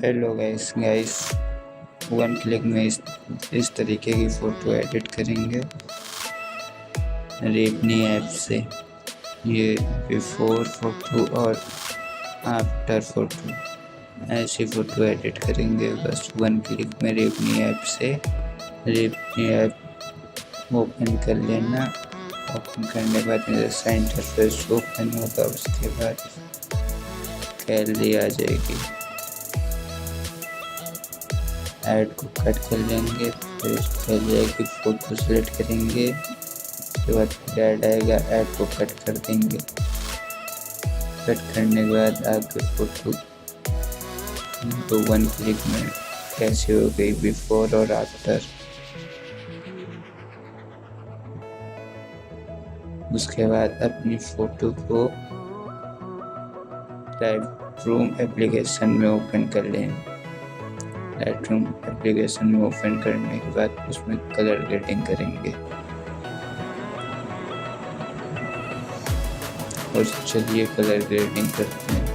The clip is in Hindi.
हेलो गाइस, वन क्लिक में इस तरीके की फ़ोटो एडिट करेंगे रेवनी ऐप से। ये बिफोर फ़ोटो और आफ्टर फ़ोटो ऐसी फ़ोटो एडिट करेंगे बस वन क्लिक में रेवनी ऐप से। रेवनी ऐप ओपन कर लेना। ओपन करने के बाद जैसा इंटरफेस ओपन होगा उसके बाद गैलरी आ जाएगी। ऐड को कट कर लेंगे, फिर गैलरी की फ़ोटो सेलेक्ट करेंगे। उसके बाद फिर ऐड आएगा, ऐड को कट कर देंगे। कट करने के बाद आपकी फ़ोटो तो वन क्लिक में कैसे हो गई बिफोर और आफ्टर। उसके बाद अपनी फ़ोटो को लाइटरूम एप्लीकेशन में ओपन कर लें। लाइटरूम एप्लीकेशन में ओपन करने के बाद उसमें कलर ग्रेडिंग करेंगे। और चलिए कलर ग्रेडिंग करते हैं।